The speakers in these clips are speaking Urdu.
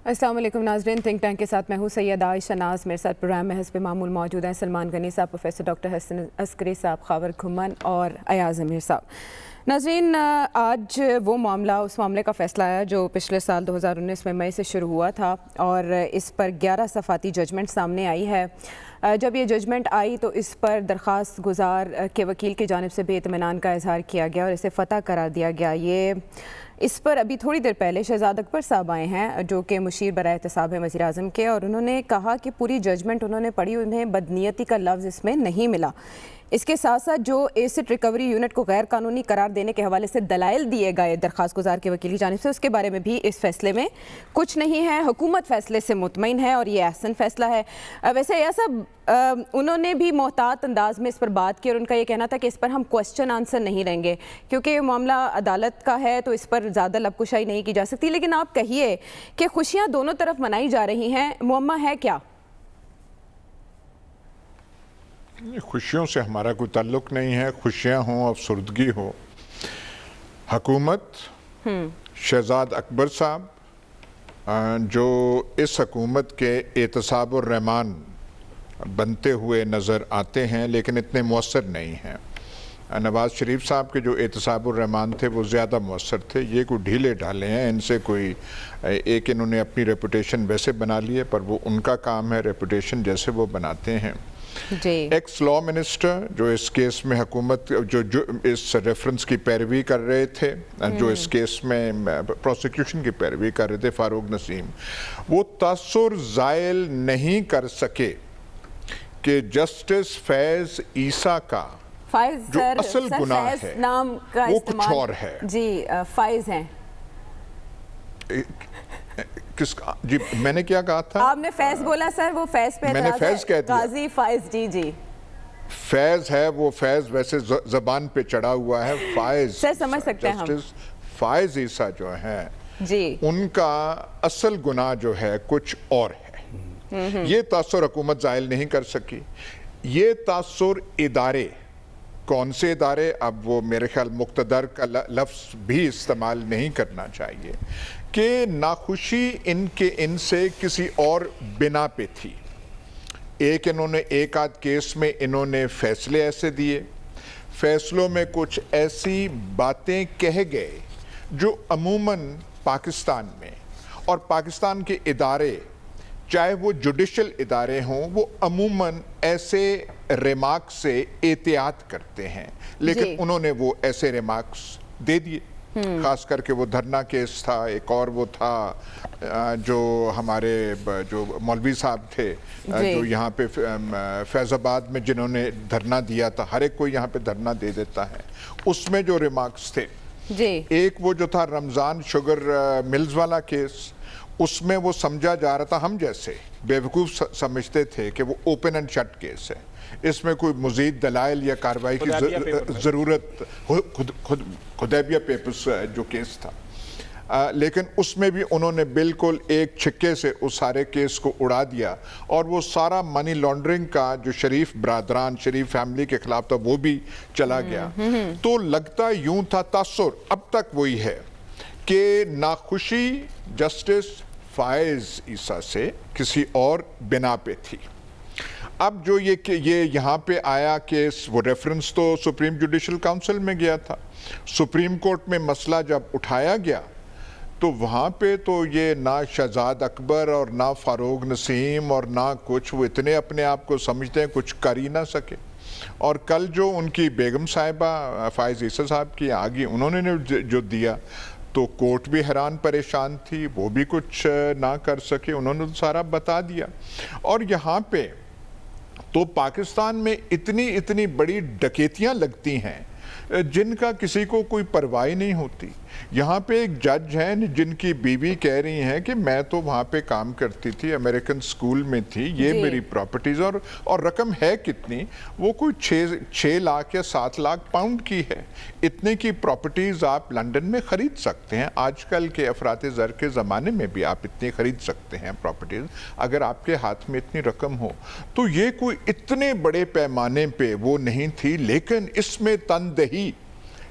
السلام علیکم ناظرین، تھنک ٹینک کے ساتھ میں ہوں سید عائشہ ناز۔ میرے ساتھ پروگرام میں حسب معمول موجود ہیں سلمان غنی صاحب، پروفیسر ڈاکٹر حسن عسکری صاحب، خاور کھمن اور ایاز امیر صاحب۔ ناظرین، آج وہ معاملہ، اس معاملے کا فیصلہ آیا جو پچھلے سال 2019 میں مئی سے شروع ہوا تھا اور اس پر 11 صفحاتی ججمنٹ سامنے آئی ہے۔ جب یہ ججمنٹ آئی تو اس پر درخواست گزار کے وکیل کی جانب سے بے اطمینان کا اظہار کیا گیا اور اسے فتح قرار دیا گیا۔ اس پر ابھی تھوڑی دیر پہلے شہزاد اکبر صاحب آئے ہیں جو کہ مشیر برائے احتساب ہیں وزیر اعظم کے، اور انہوں نے کہا کہ پوری ججمنٹ انہوں نے پڑھی، انہیں بدنیتی کا لفظ اس میں نہیں ملا۔ اس کے ساتھ ساتھ جو ایسٹ ریکوری یونٹ کو غیر قانونی قرار دینے کے حوالے سے دلائل دیے گئے درخواست گزار کے وکیل کی جانب سے، اس کے بارے میں بھی اس فیصلے میں کچھ نہیں ہے۔ حکومت فیصلے سے مطمئن ہے اور یہ احسن فیصلہ ہے۔ ویسے ایسا انہوں نے بھی محتاط انداز میں اس پر بات کی اور ان کا یہ کہنا تھا کہ اس پر ہم کوسچن آنسر نہیں لیں گے کیونکہ یہ معاملہ عدالت کا ہے تو اس پر زیادہ لب کشائی نہیں کی جا سکتی۔ لیکن آپ کہیے کہ خوشیاں دونوں طرف منائی جا رہی ہیں، معمہ ہے کیا؟ خوشیوں سے ہمارا کوئی تعلق نہیں ہے، خوشیاں ہوں افسردگی ہو، حکومت شہزاد اکبر صاحب جو اس حکومت کے اعتصاب الرحمان بنتے ہوئے نظر آتے ہیں لیکن اتنے مؤثر نہیں ہیں۔ نواز شریف صاحب کے جو اعتصاب الرحمان تھے وہ زیادہ مؤثر تھے، یہ کوئی ڈھیلے ڈھالے ہیں، ان سے کوئی ایک انہوں نے اپنی ریپوٹیشن ویسے بنا لی ہے پر وہ ان کا کام ہے ریپوٹیشن جیسے وہ بناتے ہیں۔ ایکس لا منسٹر جو اس کیس میں حکومت جو اس ریفرنس کی پیروی کر رہے تھے، جو اس کیس میں پروسیکیوشن کی پیروی کر رہے تھے، فاروق نسیم، وہ تاثر زائل نہیں کر سکے کہ جسٹس فیض عیسیٰ کا جو اصل گناہ ہے وہ کچھ اور ہے۔ جی فائز ہیں کس کا؟ جی میں نے کیا کہا تھا؟ آپ نے فیض بولا سر، وہ فیض پہ میں نے فیض کہہ دیا، قاضی فائز۔ جی فیض ہے، وہ فیض ویسے زبان پہ چڑھا ہوا ہے، فائز سر سمجھ سکتے ہیں ہم۔ جسٹس فائز عیسیٰ جو ہیں جی ان کا اصل گناہ جو ہے کچھ اور ہے۔ یہ تاثر حکومت زائل نہیں کر سکی۔ یہ تاثر ادارے، کون سے ادارے، اب وہ میرے خیال مقتدر کا لفظ بھی استعمال نہیں کرنا چاہیے، کہ ناخوشی ان سے کسی اور بنا پہ تھی۔ ایک انہوں نے ایک آدھ کیس میں انہوں نے فیصلے ایسے دیے، فیصلوں میں کچھ ایسی باتیں کہہ گئے جو عموماً پاکستان میں اور پاکستان کے ادارے چاہے وہ جوڈیشل ادارے ہوں وہ عموماً ایسے ریمارکس سے احتیاط کرتے ہیں، لیکن انہوں نے وہ ایسے ریمارکس دے دیے۔ خاص کر کے وہ دھرنا کیس تھا، ایک اور وہ تھا جو ہمارے جو مولوی صاحب تھے جو یہاں پہ فیض آباد میں جنہوں نے دھرنا دیا تھا، ہر ایک کوئی یہاں پہ دھرنا دے دیتا ہے، اس میں جو ریمارکس تھے، ایک وہ جو تھا رمضان شوگر ملز والا کیس، اس میں وہ سمجھا جا رہا تھا، ہم جیسے بیوقوف سمجھتے تھے کہ وہ اوپن اینڈ شٹ کیس ہے، اس میں کوئی مزید دلائل یا کارروائی کی ضرورت، خدیبیہ پیپرز جو کیس تھا، لیکن اس میں بھی انہوں نے بالکل ایک چھکے سے اس سارے کیس کو اڑا دیا اور وہ سارا منی لانڈرنگ کا جو شریف برادران، شریف فیملی کے خلاف تھا وہ بھی چلا گیا۔ تو لگتا یوں تھا، تاثر اب تک وہی ہے کہ ناخوشی جسٹس فائز عیسیٰ سے کسی اور بنا پہ تھی۔ اب جو یہ یہاں پہ آیا کیس، وہ ریفرنس تو سپریم جوڈیشل کاؤنسل میں گیا تھا، سپریم کورٹ میں مسئلہ جب اٹھایا گیا تو وہاں پہ تو یہ نہ شہزاد اکبر اور نہ فاروق نسیم اور نہ کچھ، وہ اتنے اپنے آپ کو سمجھتے ہیں کچھ کر ہی نہ سکے۔ اور کل جو ان کی بیگم صاحبہ فائز عیسیٰ صاحب کی آگے انہوں نے جو دیا تو کورٹ بھی حیران پریشان تھی، وہ بھی کچھ نہ کر سکے، انہوں نے سارا بتا دیا۔ اور یہاں پہ تو پاکستان میں اتنی بڑی ڈکیتیاں لگتی ہیں جن کا کسی کو کوئی پرواہ نہیں ہوتی۔ یہاں پہ ایک جج ہیں جن کی بیوی کہہ رہی ہیں کہ میں تو وہاں پہ کام کرتی تھی، امریکن سکول میں تھی، یہ میری پراپرٹیز، اور رقم ہے کتنی، وہ کوئی 6 لاکھ یا 7 لاکھ پاؤنڈ کی ہے۔ اتنے کی پراپرٹیز آپ لنڈن میں خرید سکتے ہیں، آج کل کے افراط زر کے زمانے میں بھی آپ اتنی خرید سکتے ہیں پراپرٹیز اگر آپ کے ہاتھ میں اتنی رقم ہو۔ تو یہ کوئی اتنے بڑے پیمانے پہ وہ نہیں تھی، لیکن اس میں تندہی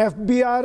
FBI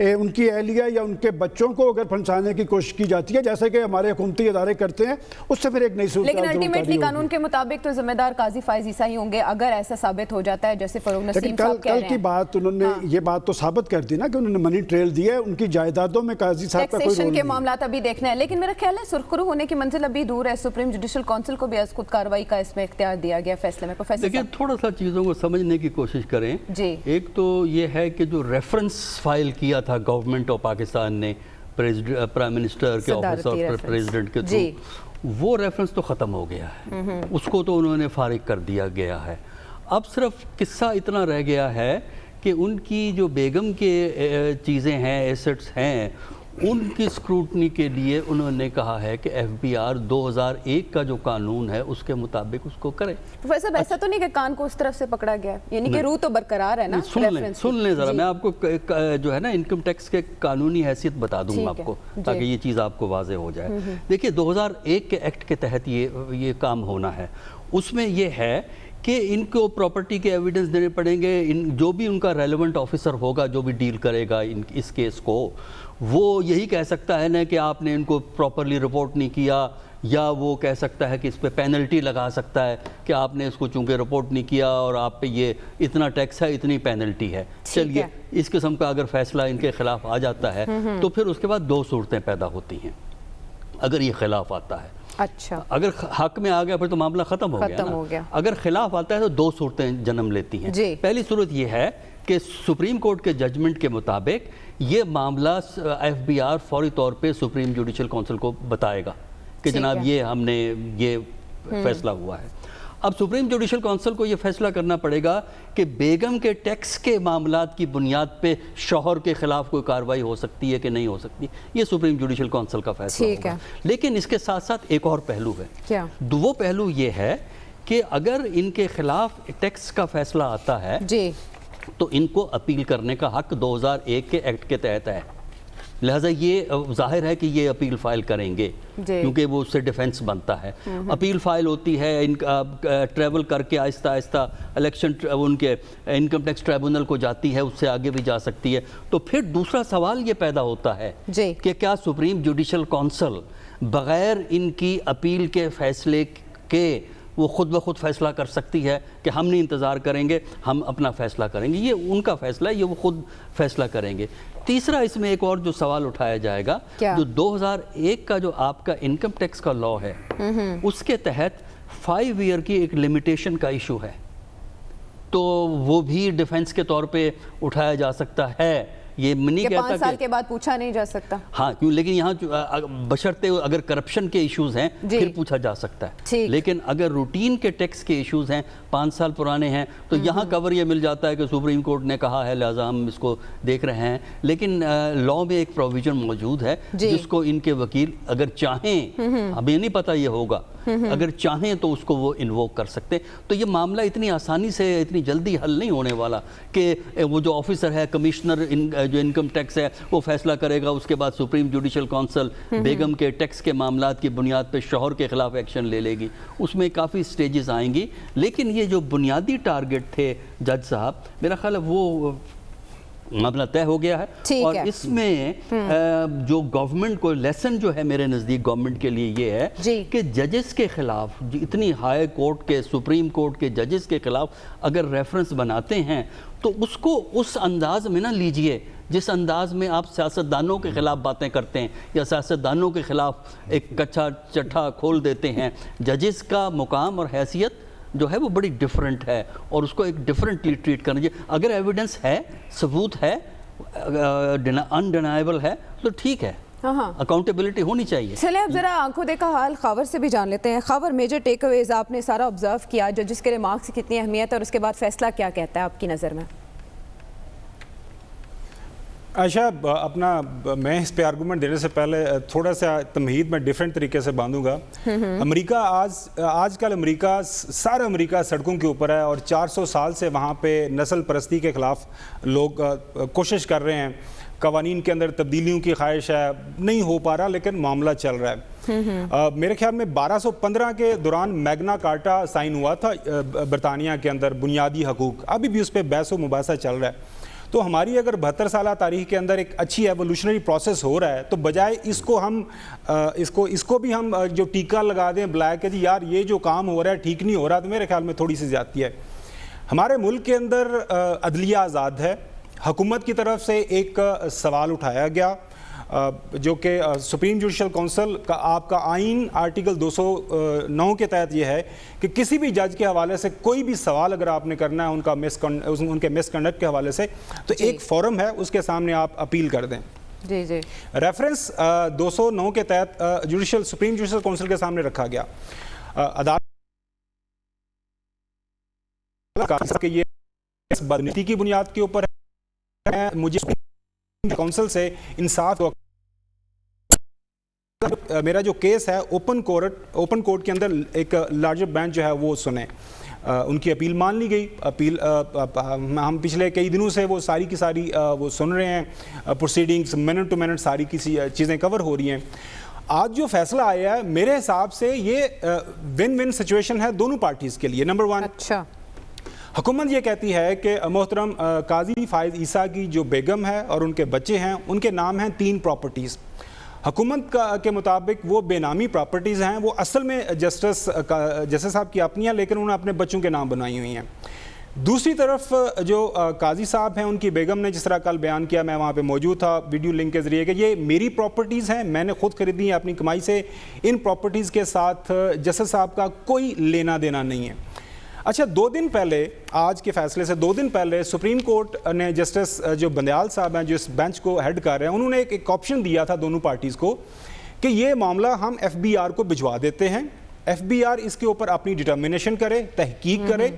ان کی اہلیہ یا ان کے بچوں کو اگر پھنسانے کی کوشش کی جاتی ہے جیسے کہ ہمارے حکومتی ادارے کرتے ہیں, اس سے پھر ایک نئی صورت. لیکن الٹیمیٹلی قانون کے مطابق تو ذمہ دار قاضی فائز عیسیٰ ہی ہوں گے اگر ایسا ثابت ہو جاتا ہے جیسے فروغ نسیم صاحب کہہ رہے ہیں. کل کی بات انہوں نے یہ بات تو ثابت کر دی نا کہ انہوں نے منی ٹریل دیا ہے, ان کی جائیدادوں میں قاضی صاحب کا کوئی رول نہیں. ٹیکسیشن کے معاملات ابھی دیکھنا ہے, لیکن میرا خیال ہے سرخرو ہونے کی منزل ابھی دور ہے. سپریم جوڈیشل کونسل کو بھی از خود کارروائی کا اس میں اختیار دیا گیا فیصلے میں. پروفیسر لیکن تھوڑا سا چیزوں کو سمجھنے کی کوشش کریں. ایک تو یہ ہے کہ جو ریفرنس فائل کیا تھا گورنمنٹ آف پاکستان نے پرائم منسٹر کے آفس اور پریزیڈنٹ کے تھرو, وہ ریفرنس تو ختم ہو گیا ہے, اس کو تو انہوں نے فارغ کر دیا گیا ہے. اب صرف قصہ اتنا رہ گیا ہے کہ ان کی جو بیگم کے چیزیں ہیں, ایسٹس ہیں, ان کی اسکروٹنی کے لیے انہوں نے کہا ہے کہ ایف بی آر 2001 کا جو قانون ہے اس کے مطابق اس کو کرے. پروفیسر ایسا تو نہیں کہ کان کو اس طرف سے پکڑا گیا, یعنی کہ روح تو برقرار ہے نا. سن لیں ذرا, میں آپ کو جو ہے نا انکم ٹیکس کے قانونی حیثیت بتا دوں گا آپ کو تاکہ یہ چیز آپ کو واضح ہو جائے. دیکھیے 2001 کے ایکٹ کے تحت یہ کام ہونا ہے. اس میں یہ ہے کہ ان کو پراپرٹی کے ایویڈنس دینے پڑیں گے. جو بھی ان کا ریلیونٹ آفیسر ہوگا جو بھی ڈیل کرے گا اس کیس کو, وہ یہی کہہ سکتا ہے نا کہ آپ نے ان کو پراپرلی رپورٹ نہیں کیا, یا وہ کہہ سکتا ہے کہ اس پہ پینلٹی لگا سکتا ہے کہ آپ نے اس کو چونکہ رپورٹ نہیں کیا اور آپ پہ یہ اتنا ٹیکس ہے, اتنی پینلٹی ہے. چلیے اس قسم کا اگر فیصلہ ان کے خلاف آ جاتا ہے تو پھر اس کے بعد دو صورتیں پیدا ہوتی ہیں اگر یہ خلاف آتا ہے. اچھا, اگر حق میں آ گیا پھر تو معاملہ ختم ہو گیا. اگر خلاف آتا ہے تو دو صورتیں جنم لیتی ہیں. پہلی صورت یہ ہے کہ سپریم کورٹ کے ججمنٹ کے مطابق یہ معاملہ ایف بی آر فوری طور پہ سپریم جوڈیشل کونسل کو بتائے گا کہ جناب یہ ہم نے یہ فیصلہ ہوا ہے. اب سپریم جوڈیشل کونسل کو یہ فیصلہ کرنا پڑے گا کہ بیگم کے ٹیکس کے معاملات کی بنیاد پہ شوہر کے خلاف کوئی کارروائی ہو سکتی ہے کہ نہیں ہو سکتی. یہ سپریم جوڈیشل کونسل کا فیصلہ ہوگا. لیکن اس کے ساتھ ساتھ ایک اور پہلو ہے. وہ پہلو یہ ہے کہ اگر ان کے خلاف ٹیکس کا فیصلہ آتا ہے تو ان کو اپیل کرنے کا حق 2001 کے ایکٹ کے تحت ہے. لہٰذا یہ ظاہر ہے کہ یہ اپیل فائل کریں گے کیونکہ وہ اس سے ڈیفنس بنتا ہے. اپیل فائل ہوتی ہے, ان کا ٹریول کر کے آہستہ آہستہ الیکشن ان کے انکم ٹیکس ٹریبونل کو جاتی ہے, اس سے آگے بھی جا سکتی ہے. تو پھر دوسرا سوال یہ پیدا ہوتا ہے کہ کیا سپریم جوڈیشل کونسل بغیر ان کی اپیل کے فیصلے کے وہ خود بخود فیصلہ کر سکتی ہے کہ ہم نہیں انتظار کریں گے, ہم اپنا فیصلہ کریں گے. یہ ان کا فیصلہ ہے, یہ وہ خود فیصلہ کریں گے. تیسرا اس میں ایک اور جو سوال اٹھایا جائے گا, جو 2001 کا جو آپ کا انکم ٹیکس کا لا ہے اس کے تحت 5 ایئر کی ایک لمیٹیشن کا ایشو ہے, تو وہ بھی ڈیفنس کے طور پہ اٹھایا جا سکتا ہے. یہ نہیں کہتا 5 سال کے بعد پوچھا نہیں جا سکتا. ہاں کیوں, لیکن یہاں بشرطے اگر کرپشن کے ایشوز ہیں پھر پوچھا جا سکتا ہے. لیکن اگر روٹین کے ٹیکس کے ایشوز ہیں 5 سال پرانے ہیں تو یہاں کور یہ مل جاتا ہے کہ سپریم کورٹ نے کہا ہے لہٰذا ہم اس کو دیکھ رہے ہیں. لیکن لا میں ایک پروویژن موجود ہے جس کو ان کے وکیل اگر چاہیں, ہمیں نہیں پتا یہ ہوگا, اگر چاہیں تو اس کو وہ انووک کر سکتے. تو یہ معاملہ اتنی آسانی سے اتنی جلدی حل نہیں ہونے والا کہ وہ جو آفیسر ہے کمشنر جو انکم ٹیکس ہے وہ فیصلہ کرے گا, اس کے بعد سپریم جوڈیشل کونسل بیگم کے ٹیکس کے معاملات کی بنیاد پہ شوہر کے خلاف ایکشن لے لے گی. اس میں کافی سٹیجز آئیں گی. لیکن یہ جو بنیادی ٹارگٹ تھے جج صاحب, میرا خیال ہے وہ معاملہ طے ہو گیا ہے. اور اس میں جو گورنمنٹ کو لیسن جو ہے میرے نزدیک گورنمنٹ کے لیے یہ ہے کہ ججز کے خلاف, اتنی ہائی کورٹ کے سپریم کورٹ کے ججز کے خلاف اگر ریفرنس بناتے ہیں تو اس کو اس انداز میں نہ لیجئے جس انداز میں آپ سیاستدانوں کے خلاف باتیں کرتے ہیں یا سیاستدانوں کے خلاف ایک کچھا چٹھا کھول دیتے ہیں. ججز کا مقام اور حیثیت جو ہے وہ بڑی ڈیفرنٹ ہے اور اس کو ایک ڈیفرنٹلی ٹریٹ کرنا چاہیے. اگر ایویڈنس ہے, ثبوت ہے, انڈینائبل ہے تو ٹھیک ہے, اکاؤنٹیبلٹی ہونی چاہیے. چلیں اب ذرا آنکھوں دیکھا حال خاور سے بھی جان لیتے ہیں. خاور, میجر ٹیک اویز آپ نے سارا آبزرو کیا, ججز کے ریمارکس کی کتنی اہمیت ہے اور اس کے بعد فیصلہ کیا کہتا ہے آپ کی نظر میں؟ عائشہ, میں اس پہ آرگومنٹ دینے سے پہلے تھوڑا سا تمہید میں ڈیفرنٹ طریقے سے باندھوں گا. امریکہ آج کل امریکہ, سارا امریکہ سڑکوں کے اوپر ہے اور 400 سال سے وہاں پہ نسل پرستی کے خلاف لوگ کوشش کر رہے ہیں. قوانین کے اندر تبدیلیوں کی خواہش ہے, نہیں ہو پا رہا لیکن معاملہ چل رہا ہے. میرے خیال میں 1215 کے دوران میگنا کارٹا سائن ہوا تھا برطانیہ کے اندر, بنیادی حقوق. ابھی بھی اس پہ بحث و مباحثہ چل رہا ہے. تو ہماری اگر 72 سالہ تاریخ کے اندر ایک اچھی ایوولوشنری پروسیس ہو رہا ہے تو بجائے اس کو ہم اس کو بھی ہم جو ٹیکہ لگا دیں بلیک کہ جی یار یہ جو کام ہو رہا ہے ٹھیک نہیں ہو رہا، تو میرے خیال میں تھوڑی سی زیادتی ہے۔ ہمارے ملک کے اندر عدلیہ آزاد ہے، حکومت کی طرف سے ایک سوال اٹھایا گیا جو کہ سپریم جوڈیشل کونسل کا آپ کا آئین آرٹیکل 209 کے تحت یہ ہے کہ کسی بھی جج کے حوالے سے کوئی بھی سوال اگر آپ نے کرنا ہے ان کے مس کنڈکٹ کے حوالے سے تو ایک فورم ہے، اس کے سامنے آپ اپیل کر دیں۔ جی جی ریفرنس 209 کے تحت سپریم جوڈیشل کونسل کے سامنے رکھا گیا، عدالت کہ یہ بدنیتی کی بنیاد کے اوپر ہے، مجھے کونسل سے انصاف، میرا جو کیس ہے اوپن کورٹ کے اندر ایک لارجر بینچ جو ہے وہ سنے، ان کی اپیل مان لی گئی۔ اپیل ہم پچھلے کئی دنوں سے وہ ساری کی ساری وہ سن رہے ہیں، پروسیڈنگز منٹ ٹو منٹ ساری کی چیزیں کور ہو رہی ہیں۔ آج جو فیصلہ آیا ہے میرے حساب سے یہ ون ون سچویشن ہے دونوں پارٹیز کے لیے۔ نمبر 1، اچھا، حکومت یہ کہتی ہے کہ محترم قاضی فائز عیسیٰ کی جو بیگم ہے اور ان کے بچے ہیں ان کے نام ہیں 3 پراپرٹیز۔ حکومت کے مطابق وہ بے نامی پراپرٹیز ہیں، وہ اصل میں جسٹس صاحب کی اپنی ہیں لیکن انہوں نے اپنے بچوں کے نام بنائی ہوئی ہیں۔ دوسری طرف جو قاضی صاحب ہیں ان کی بیگم نے جس طرح کل بیان کیا، میں وہاں پہ موجود تھا ویڈیو لنک کے ذریعے، کہ یہ میری پراپرٹیز ہیں، میں نے خود خریدی ہیں اپنی کمائی سے، ان پراپرٹیز کے ساتھ جسٹس صاحب کا کوئی لینا دینا نہیں ہے۔ اچھا، 2 دن پہلے، آج کے فیصلے سے 2 دن پہلے سپریم کورٹ نے جسٹس جو بندیال صاحب ہیں جو اس بینچ کو ہیڈ کر رہے ہیں، انہوں نے ایک آپشن دیا تھا دونوں پارٹیز کو کہ یہ معاملہ ہم FBR کو بھجوا دیتے ہیں، FBR اس کے اوپر اپنی ڈٹرمنیشن کرے، تحقیق کرے،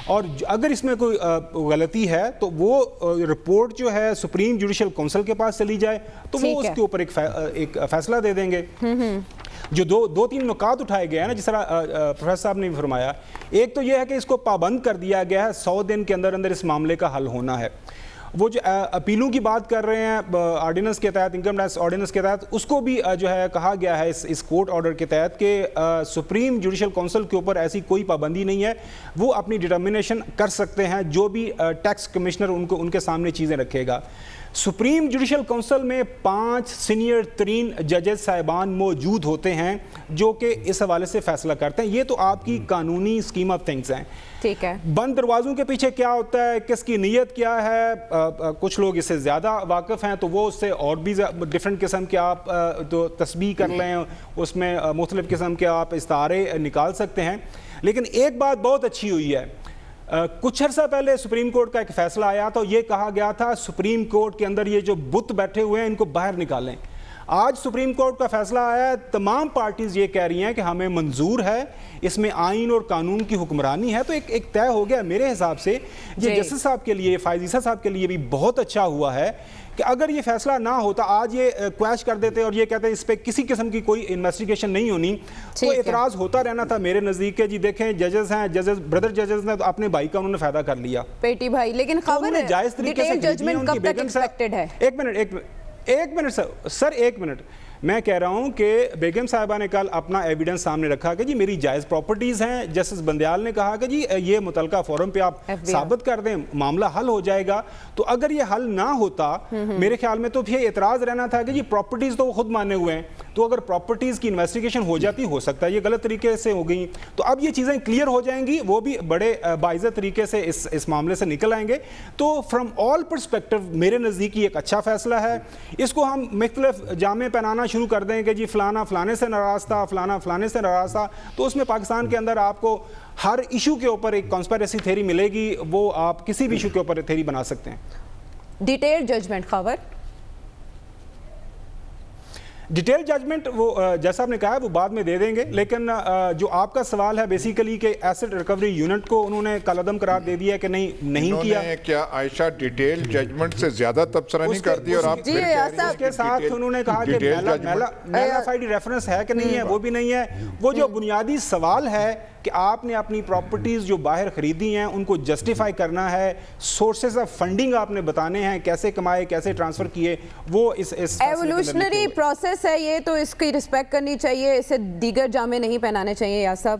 اور اگر اس میں کوئی غلطی ہے تو وہ رپورٹ جو ہے سپریم جوڈیشل کونسل کے پاس چلی جائے تو وہ اس کے اوپر ایک فیصلہ دے دیں گے۔ جو 2-3 نکات اٹھائے گئے ہیں نا، جس طرح پروفیسر صاحب نے بھی فرمایا، ایک تو یہ ہے کہ اس کو پابند کر دیا گیا ہے 100 دن کے اندر اندر اس معاملے کا حل ہونا ہے۔ وہ جو اپیلوں کی بات کر رہے ہیں آرڈیننس کے تحت، انکم ٹیکس آرڈیننس کے تحت، اس کو بھی جو ہے کہا گیا ہے اس کورٹ آرڈر کے تحت کہ سپریم جوڈیشل کونسل کے اوپر ایسی کوئی پابندی نہیں ہے، وہ اپنی ڈٹرمنیشن کر سکتے ہیں، جو بھی ٹیکس کمشنر ان کے سامنے چیزیں رکھے گا۔ سپریم جوڈیشل کونسل میں 5 سینئر ترین ججز صاحبان موجود ہوتے ہیں جو کہ اس حوالے سے فیصلہ کرتے ہیں۔ یہ تو آپ کی قانونی اسکیم آف تھنگس ہیں۔ ٹھیک ہے، بند دروازوں کے پیچھے کیا ہوتا ہے، کس کی نیت کیا ہے، کچھ لوگ اس سے زیادہ واقف ہیں تو وہ اس سے اور بھی ڈفرینٹ قسم کے آپ تو تسبیح کر لیں، اس میں مختلف قسم کے آپ استعارے نکال سکتے ہیں۔ لیکن ایک بات بہت اچھی ہوئی ہے، کچھ عرصہ پہلے سپریم کورٹ کا ایک فیصلہ آیا تو یہ کہا گیا تھا سپریم کورٹ کے اندر یہ جو بت بیٹھے ہوئے ہیں ان کو باہر نکالیں۔ آج سپریم کورٹ کا فیصلہ آیا ہے، تمام پارٹیز یہ کہہ رہی ہیں کہ ہمیں منظور ہے، اس میں آئین اور قانون کی حکمرانی ہے، تو ایک طے ہو گیا۔ میرے حساب سے یہ جسٹس صاحب کے لیے، فائز عیسیٰ صاحب کے لیے بھی بہت اچھا ہوا ہے کہ اگر یہ فیصلہ نہ ہوتا، آج یہ کویش کر دیتے اور یہ کہتے ہیں اس پہ کسی قسم کی کوئی انویسٹیگیشن نہیں ہونی، تو اعتراض ہوتا رہنا تھا میرے نزدیک کہ جی دیکھیں ججز ہیں، بردر ججز نے تو اپنے بھائی کا انہوں نے فائدہ کر لیا، پیٹی بھائی۔ لیکن خبر جائز طریقے سے ججمنٹ کب تک ایکسپیکٹڈ ہے؟ ایک منٹ سر، ایک منٹ، میں کہہ رہا ہوں کہ بیگم صاحبہ نے کل اپنا ایویڈنس سامنے رکھا کہ جی میری جائز پراپرٹیز ہیں، جسٹس بندیال نے کہا کہ جی یہ متعلقہ فورم پہ آپ ثابت کر دیں، معاملہ حل ہو جائے گا۔ تو اگر یہ حل نہ ہوتا میرے خیال میں تو پھر اعتراض رہنا تھا کہ جی پراپرٹیز تو وہ خود مانے ہوئے ہیں، تو اگر پراپرٹیز کی انویسٹیگیشن ہو جاتی، ہو سکتا ہے یہ غلط طریقے سے ہو گئی، تو اب یہ چیزیں کلیئر ہو جائیں گی، وہ بھی بڑے باعزت طریقے سے اس معاملے سے نکل آئیں گے۔ تو فرام آل پرسپیکٹو میرے نزدیک یہ ایک اچھا فیصلہ ہے۔ اس کو ہم مختلف جامے پہنانا شروع کر دیں کہ جی فلانا فلانے سے ناراض تھا، فلانا فلانے سے ناراض تھا، تو اس میں پاکستان کے اندر آپ کو ہر ایشو کے اوپر ایک کانسپیریسی تھیوری ملے گی، وہ آپ کسی بھی ایشو کے اوپر تھیوری بنا سکتے ہیں۔ ڈیٹیل ججمنٹ خبر، ڈیٹیل ججمنٹ وہ جیسا آپ نے کہا ہے وہ بعد میں دے دیں گے، لیکن جو آپ کا سوال ہے بیسیکلی کہ ایسٹ ریکوری یونٹ کو انہوں نے کالعدم قرار دے دیا کہ نہیں کیا۔ کیا عائشہ ڈیٹیل ججمنٹ سے زیادہ تبصرہ نہیں کر دی اور آپ اس کے ساتھ انہوں نے کہا کہ میلا فائڈ ریفرنس ہے کہ نہیں ہے، وہ بھی نہیں ہے۔ وہ جو بنیادی سوال ہے کہ آپ نے اپنی پراپرٹیز جو باہر خریدی ہیں ان کو جسٹیفائی کرنا ہے، سورسز آف فنڈنگ آپ نے بتانے ہیں، کیسے کمائے، کیسے ٹرانسفر کیے، وہ اس ایوولوشنری پروسیس ہے یہ، تو اس کی رسپیکٹ کرنی چاہیے، اسے دیگر جامے نہیں پہنانے چاہیے۔ یا صاحب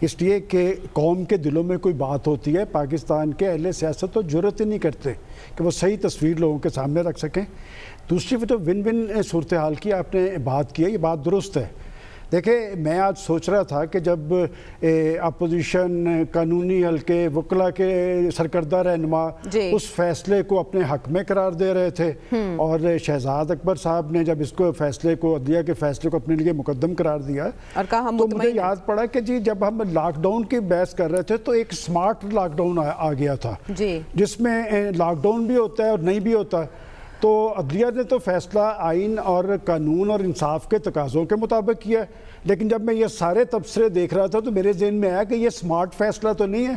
اس لیے کہ قوم کے دلوں میں کوئی بات ہوتی ہے، پاکستان کے اہل سیاست تو جرأت ہی نہیں کرتے کہ وہ صحیح تصویر لوگوں کے سامنے رکھ سکیں۔ دوسری وہ تو ون ون صورتحال کی آپ نے بات کی ہے، یہ بات درست ہے۔ دیکھیں میں آج سوچ رہا تھا کہ جب اپوزیشن، قانونی حلقے، وکلا کے سرکردہ رہنما اس فیصلے کو اپنے حق میں قرار دے رہے تھے، اور شہزاد اکبر صاحب نے جب اس کو فیصلے کو، عدلیہ کے فیصلے کو اپنے لیے مقدم قرار دیا، تو مجھے یاد پڑا کہ جی جب ہم لاک ڈاؤن کی بحث کر رہے تھے تو ایک سمارٹ لاک ڈاؤن آ گیا تھا، جس میں لاک ڈاؤن بھی ہوتا ہے اور نہیں بھی ہوتا۔ تو عدلیہ نے تو فیصلہ آئین اور قانون اور انصاف کے تقاضوں کے مطابق کیا ہے، لیکن جب میں یہ سارے تبصرے دیکھ رہا تھا تو میرے ذہن میں آیا کہ یہ سمارٹ فیصلہ تو نہیں ہے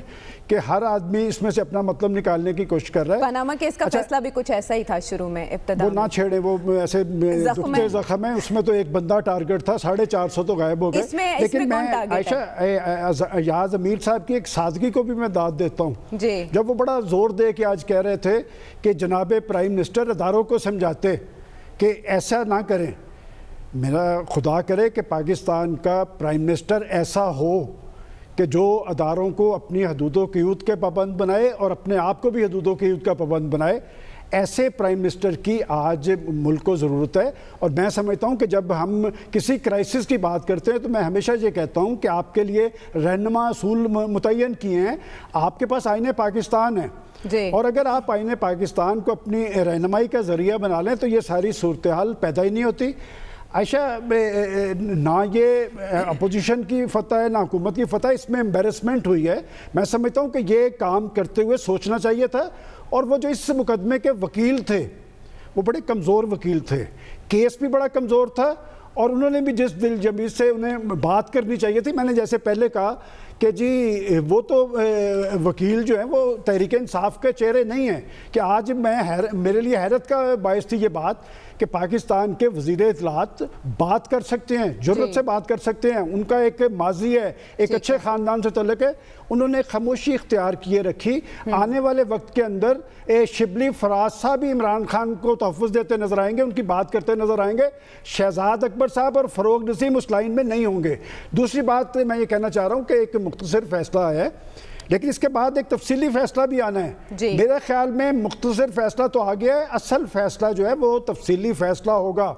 کہ ہر آدمی اس میں سے اپنا مطلب نکالنے کی کوشش کر رہا ہے۔ پاناما کیس کا فیصلہ بھی کچھ ایسا ہی تھا شروع میں، ابتدا وہ نہ چھیڑے، وہ ایسے دکھتے زخم ہیں، اس میں تو ایک بندہ ٹارگٹ تھا، 450 تو غائب ہو گئے۔ لیکن میں عائشہ ایاز امیر صاحب کی ایک سادگی کو بھی میں داد دیتا ہوں، جب وہ بڑا زور دے کے آج کہہ رہے تھے کہ جناب پرائم منسٹر اداروں کو سمجھاتے کہ ایسا نہ کریں۔ میرا خدا کرے کہ پاکستان کا پرائم منسٹر ایسا ہو کہ جو اداروں کو اپنی حدود و قیود کے پابند بنائے اور اپنے آپ کو بھی حدود و قیود کا پابند بنائے۔ ایسے پرائم منسٹر کی آج ملک کو ضرورت ہے، اور میں سمجھتا ہوں کہ جب ہم کسی کرائسس کی بات کرتے ہیں تو میں ہمیشہ یہ کہتا ہوں کہ آپ کے لیے رہنما اصول متعین کیے ہیں، آپ کے پاس آئین پاکستان ہے، اور اگر آپ آئین پاکستان کو اپنی رہنمائی کا ذریعہ بنا لیں تو یہ ساری صورتحال پیدا ہی نہیں ہوتی۔ عائشہ نہ یہ اپوزیشن کی فتح ہے نہ حکومت کی فتح، اس میں امبیرسمنٹ ہوئی ہے۔ میں سمجھتا ہوں کہ یہ کام کرتے ہوئے سوچنا چاہیے تھا، اور وہ جو اس مقدمے کے وکیل تھے وہ بڑے کمزور وکیل تھے، کیس بھی بڑا کمزور تھا، اور انہوں نے بھی جس دل جمی سے انہیں بات کرنی چاہیے تھی، میں نے جیسے پہلے کہا کہ جی وہ تو وکیل جو ہیں وہ تحریک انصاف کے چہرے نہیں ہیں، کہ آج میرے لیے حیرت کا باعث تھی یہ بات کہ پاکستان کے وزیر اطلاعات بات کر سکتے ہیں، جرأت سے بات کر سکتے ہیں، ان کا ایک ماضی ہے، ایک اچھے خاندان سے تعلق ہے، انہوں نے خاموشی اختیار کیے رکھی۔ آنے والے وقت کے اندر شبلی فراز صاحب بھی عمران خان کو تحفظ دیتے نظر آئیں گے، ان کی بات کرتے نظر آئیں گے، شہزاد اکبر صاحب اور فروغ نسیم اس لائن میں نہیں ہوں گے۔ دوسری بات میں یہ کہنا چاہ رہا ہوں کہ ایک مختصر فیصلہ ہے، لیکن اس کے بعد ایک تفصیلی فیصلہ بھی آنا ہے۔ میرے خیال میں مختصر فیصلہ تو آ گیا ہے، اصل فیصلہ جو ہے وہ تفصیلی فیصلہ ہوگا،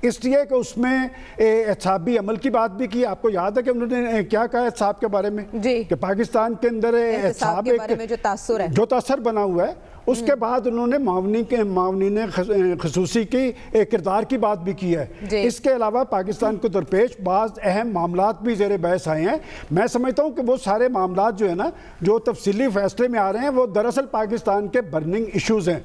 اس لیے کہ اس میں احتسابی عمل کی بات بھی کی۔ آپ کو یاد ہے کہ انہوں نے کیا کہا احتساب کے بارے میں، کہ پاکستان کے اندر احتساب جو تاثر بنا ہوا ہے، اس کے بعد انہوں نے معاونین خصوصی کی کردار کی بات بھی کی ہے۔ اس کے علاوہ پاکستان کو درپیش بعض اہم معاملات بھی زیر بحث آئے ہیں۔ میں سمجھتا ہوں کہ وہ سارے معاملات جو ہے نا جو تفصیلی فیصلے میں آ رہے ہیں وہ دراصل پاکستان کے برننگ ایشوز ہیں،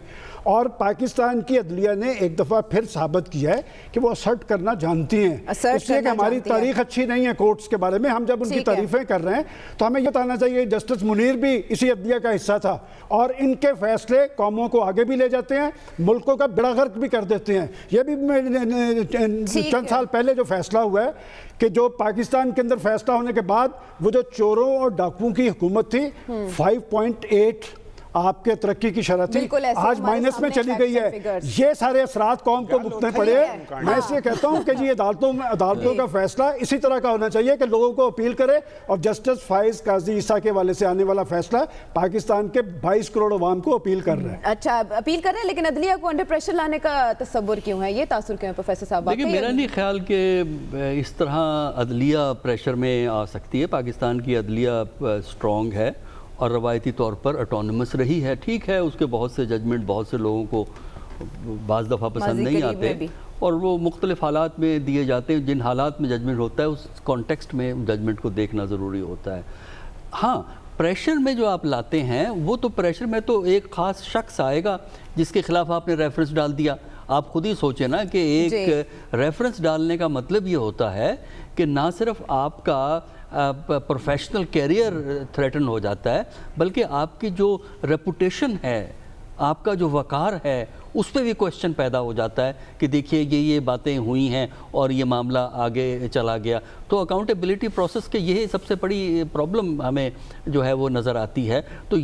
اور پاکستان کی عدلیہ نے ایک دفعہ پھر ثابت کیا ہے کہ وہ اسرٹ کرنا جانتی ہیں۔ اس لیے کہ ہماری تاریخ اچھی نہیں ہے کورٹس کے بارے میں، ہم جب ان کی تعریفیں کر رہے ہیں تو ہمیں یہ بتانا چاہیے جسٹس منیر بھی اسی عدلیہ کا حصہ تھا، اور ان کے فیصلے قوموں کو آگے بھی لے جاتے ہیں، ملکوں کا بیڑا غرق بھی کر دیتے ہیں۔ یہ بھی چند سال پہلے جو فیصلہ ہوا ہے کہ جو پاکستان کے اندر فیصلہ ہونے کے بعد وہ جو چوروں اور ڈاکوؤں کی حکومت تھی 5.8 آپ کے ترقی کی شرح تھی، آج مائنس میں چلی گئی ہے۔ یہ سارے اثرات قوم کو بھگتنے پڑے ہیں۔ میں اس لیے کہتا ہوں کہ جی عدالتوں کا فیصلہ اسی طرح کا ہونا چاہیے کہ لوگوں کو اپیل کرے، اور جسٹس فائز قاضی عیسیٰ کے حوالے سے آنے والا فیصلہ پاکستان کے 22 کروڑ عوام کو اپیل کر رہا ہے۔ اچھا اپیل کر رہے ہیں، لیکن عدلیہ کو انڈر پریشر لانے کا تصور کیوں ہے، یہ تاثر کیوں ہے پروفیسر صاحب؟ دیکھیں میرا نہیں خیال کہ اس طرح عدلیہ پریشر میں آ سکتی ہے۔ پاکستان کی عدلیہ اسٹرانگ ہے اور روایتی طور پر اٹونومس رہی ہے، ٹھیک ہے، اس کے بہت سے ججمنٹ بہت سے لوگوں کو بعض دفعہ پسند نہیں آتے، اور وہ مختلف حالات میں دیے جاتے ہیں۔ جن حالات میں ججمنٹ ہوتا ہے اس کانٹیکسٹ میں ججمنٹ کو دیکھنا ضروری ہوتا ہے۔ ہاں پریشر میں جو آپ لاتے ہیں وہ تو پریشر میں تو ایک خاص شخص آئے گا جس کے خلاف آپ نے ریفرنس ڈال دیا۔ آپ خود ہی سوچیں نا کہ ایک ریفرنس ڈالنے کا مطلب یہ ہوتا ہے کہ نہ صرف آپ کا پروفیشنل کیریئر تھریٹن ہو جاتا ہے، بلکہ آپ کی جو ریپوٹیشن ہے آپ کا جو وقار ہے اس پہ بھی کوشچن پیدا ہو جاتا ہے کہ دیکھیے یہ باتیں ہوئی ہیں اور یہ معاملہ آگے چلا گیا. تو اکاؤنٹیبلٹی پروسیس کے یہ سب سے بڑی پرابلم ہمیں جو ہے وہ نظر آتی ہے. تو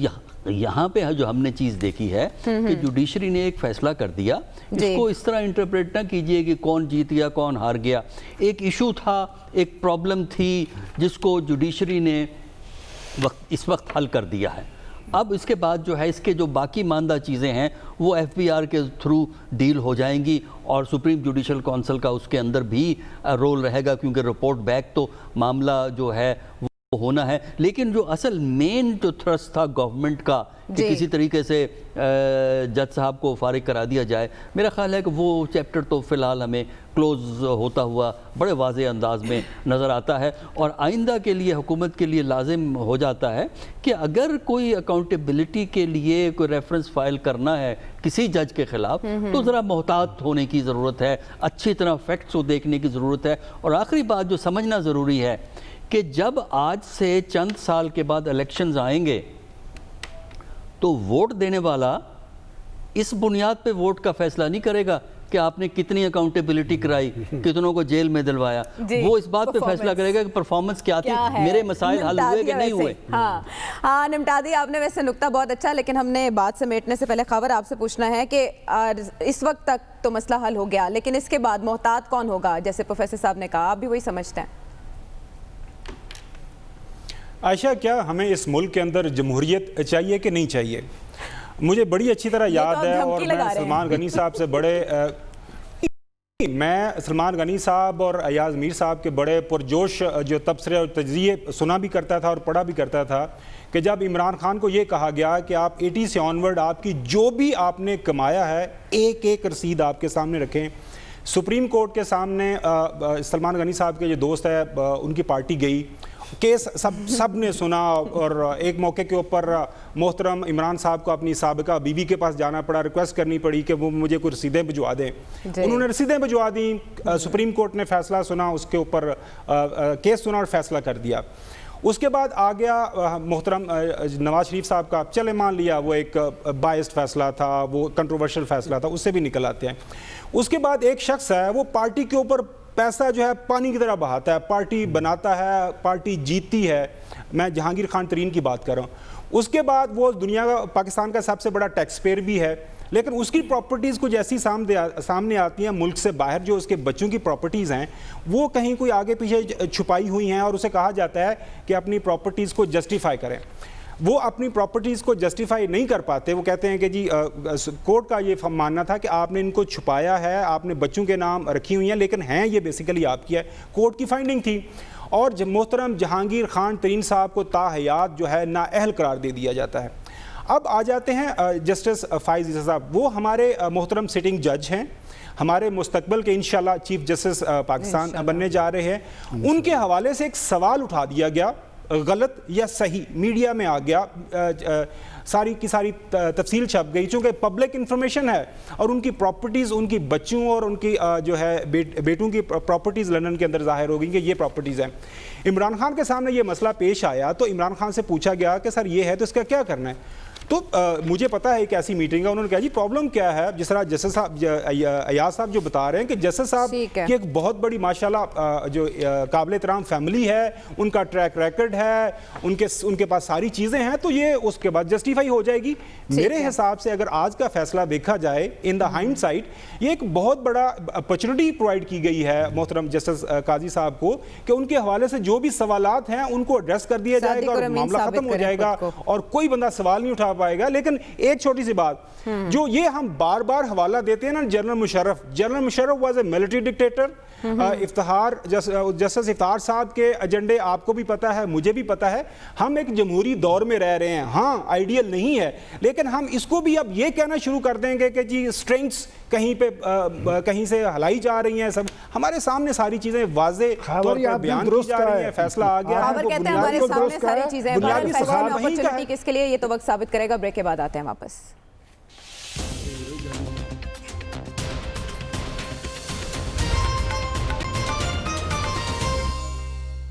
یہاں پہ جو ہم نے چیز دیکھی ہے کہ جوڈیشری نے ایک فیصلہ کر دیا, اس کو اس طرح انٹرپریٹ نہ کیجئے کہ کون جیت گیا کون ہار گیا. ایک ایشو تھا, ایک پرابلم تھی جس کو جوڈیشری نے اس وقت حل کر دیا ہے. اب اس کے بعد جو ہے اس کے جو باقی ماندہ چیزیں ہیں وہ ایف بی آر کے تھرو ڈیل ہو جائیں گی, اور سپریم جوڈیشل کونسل کا اس کے اندر بھی رول رہے گا, کیونکہ رپورٹ بیک تو معاملہ جو ہے وہ ہونا ہے. لیکن جو اصل مین جو تھرسٹ تھا گورنمنٹ کا کہ کسی طریقے سے جج صاحب کو فارغ کرا دیا جائے, میرا خیال ہے کہ وہ چیپٹر تو فی الحال ہمیں کلوز ہوتا ہوا بڑے واضح انداز میں نظر آتا ہے. اور آئندہ کے لیے حکومت کے لیے لازم ہو جاتا ہے کہ اگر کوئی اکاؤنٹیبلٹی کے لیے کوئی ریفرنس فائل کرنا ہے کسی جج کے خلاف تو ذرا محتاط ہونے کی ضرورت ہے, اچھی طرح فیکٹس کو دیکھنے کی ضرورت ہے. اور آخری بات جو سمجھنا ضروری ہے کہ جب آج سے چند سال کے بعد الیکشنز آئیں گے تو ووٹ دینے والا اس بنیاد پہ ووٹ کا فیصلہ نہیں کرے گا کہ آپ نے کتنی اکاؤنٹیبلٹی کرائی, کتنوں کو جیل میں دلوایا. وہ اس بات پہ فیصلہ کرے گا کہ پرفارمنس کیا تھی, میرے مسائل حل ہوئے کہ نہیں ہوئے. ہاں نمٹا دیا آپ نے ویسے نکتہ بہت اچھا, لیکن ہم نے بات سمیٹنے سے پہلے خبر آپ سے پوچھنا ہے کہ اس وقت تک تو مسئلہ حل ہو گیا, لیکن اس کے بعد محتاط کون ہوگا, جیسے پروفیسر صاحب نے کہا, آپ بھی وہی سمجھتے ہیں؟ عائشہ, کیا ہمیں اس ملک کے اندر جمہوریت چاہیے کہ نہیں چاہیے؟ مجھے بڑی اچھی طرح یاد ہے, اور میں سلمان غنی صاحب سے سلمان غنی صاحب اور ایاز میر صاحب کے بڑے پرجوش جو تبصرے اور تجزیے سنا بھی کرتا تھا اور پڑھا بھی کرتا تھا کہ جب عمران خان کو یہ کہا گیا کہ آپ 80 سے آنورڈ آپ کی جو بھی آپ نے کمایا ہے ایک ایک رسید آپ کے سامنے رکھیں. سپریم کورٹ کے سامنے سلمان غنی صاحب کے جو دوست ہے ان کی پارٹی گئی, کیس سب نے سنا, اور ایک موقع کے اوپر محترم عمران صاحب کو اپنی سابقہ بیوی کے پاس جانا پڑا, ریکویسٹ کرنی پڑی کہ وہ مجھے کوئی رسیدیں بھجوا دیں. انہوں نے رسیدیں بھجوا دیں, سپریم کورٹ نے فیصلہ سنا, اس کے اوپر کیس سنا اور فیصلہ کر دیا. اس کے بعد آ گیا محترم نواز شریف صاحب کا, چلے مان لیا وہ ایک بائسڈ فیصلہ تھا, وہ کنٹروورشل فیصلہ تھا, اس سے بھی نکل آتے ہیں. اس کے بعد ایک شخص ہے وہ پارٹی کے اوپر پیسہ جو ہے پانی کی طرح بہاتا ہے, پارٹی بناتا ہے, پارٹی جیتتی ہے. میں جہانگیر خان ترین کی بات کر رہا ہوں. اس کے بعد وہ دنیا کا پاکستان کا سب سے بڑا ٹیکس پیئر بھی ہے, لیکن اس کی پراپرٹیز کو جیسی سامنے آتی ہیں ملک سے باہر, جو اس کے بچوں کی پراپرٹیز ہیں وہ کہیں کوئی آگے پیچھے چھپائی ہوئی ہیں, اور اسے کہا جاتا ہے کہ اپنی پراپرٹیز کو جسٹیفائی کریں. وہ اپنی پراپرٹیز کو جسٹیفائی نہیں کر پاتے. وہ کہتے ہیں کہ جی کورٹ کا یہ ماننا تھا کہ آپ نے ان کو چھپایا ہے, آپ نے بچوں کے نام رکھی ہوئی ہیں, لیکن ہیں یہ بیسیکلی آپ کی ہے. کورٹ کی فائنڈنگ تھی. اور محترم جہانگیر خان ترین صاحب کو تاحیات جو ہے نااہل قرار دے دیا جاتا ہے. اب آ جاتے ہیں جسٹس فائز عیسی صاحب, وہ ہمارے محترم سٹنگ جج ہیں, ہمارے مستقبل کے انشاءاللہ چیف جسٹس پاکستان بننے جا رہے ہیں. ان کے حوالے سے ایک سوال اٹھا دیا گیا, غلط یا صحیح, میڈیا میں آ گیا, ساری کی ساری تفصیل چھپ گئی, چونکہ پبلک انفارمیشن ہے, اور ان کی پراپرٹیز, ان کی بچوں اور ان کی جو ہے بیٹوں کی پراپرٹیز لندن کے اندر ظاہر ہو گئی کہ یہ پراپرٹیز ہیں. عمران خان کے سامنے یہ مسئلہ پیش آیا تو عمران خان سے پوچھا گیا کہ سر یہ ہے تو اس کا کیا کرنا ہے. تو مجھے پتا ہے ایک ایسی میٹنگ ہے, انہوں نے کہا جی پرابلم کیا ہے, جس طرح جسٹس صاحب ایاز صاحب جو بتا رہے ہیں کہ جسٹس صاحب کی ایک بہت بڑی ماشاءاللہ جو قابل احترام فیملی ہے, ان کا ٹریک ریکرڈ ہے, ان کے پاس ساری چیزیں ہیں, تو یہ اس کے بعد جسٹیفائی ہو جائے گی. میرے حساب سے اگر آج کا فیصلہ دیکھا جائے ان دا ہائنڈ سائٹ, یہ ایک بہت بڑا اپرچونٹی پرووائڈ کی گئی ہے محترم جسٹس قاضی صاحب کو کہ ان کے حوالے سے جو بھی سوالات ہیں ان کو ایڈریس کر دیا جائے گا اور معاملہ ختم ہو جائے گا اور کوئی بندہ سوال نہیں اٹھا پائے گا. لیکن ایک چھوٹی سی بات جو یہ ہم بار بار حوالہ دیتے ہیں نا, general Musharraf was a military dictator. Justice Iftikhar صاحب کے ایجنڈے آپ کو بھی پتا ہے, مجھے بھی پتا ہے. ہم ایک جمہوری دور میں رہ رہے ہیں, ہاں آئیڈیل نہیں ہے, لیکن ہم اس کو بھی اب یہ کہنا شروع کر دیں گے کہ جی اسٹرینگس کہیں سے ہلائی جا رہی ہیں. سب ہمارے سامنے ساری چیزیں واضح طور پر بیان کی جا رہی ہیں, فیصلہ آ گیا ہے. کہتے ہیں ہمارے سامنے ساری چیزیں, اپرچونٹی کس کے لیے یہ تو وقت ثابت کرے گا. بریک کے بعد آتے ہیں واپس.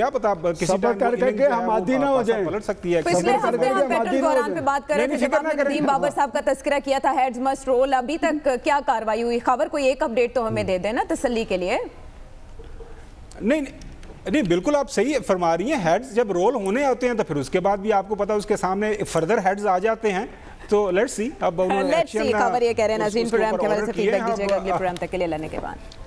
کیا پتا کسی ہم عادی نہ ہو جائیں، پلٹ سکتی ہے. پچھلے ہفتے ہم پیٹرن بحران پہ بات کر رہے تھے جب آپ نے ندیم بابر صاحب کا تذکرہ کیا تھا ہیڈز مسٹ رول. ابھی تک کیا کارروائی ہوئی؟ خبر کوئی ایک اپڈیٹ تو ہمیں دے دینا تسلی کے لیے. نہیں بالکل آپ صحیح فرما رہی ہیں. ہیڈز جب رول ہونے ہوتے ہیں تو پھر اس کے بعد بھی آپ کو پتا اس کے سامنے فردر ہیڈز آ جاتے ہیں. تو لیٹس سی. اب خبر یہ کہہ رہے ہیں ناظرین پروگرام کے حوالے سے فیڈ بیک دیجیے گا اگلے پروگرام تک کے لیے. لینے کے بعد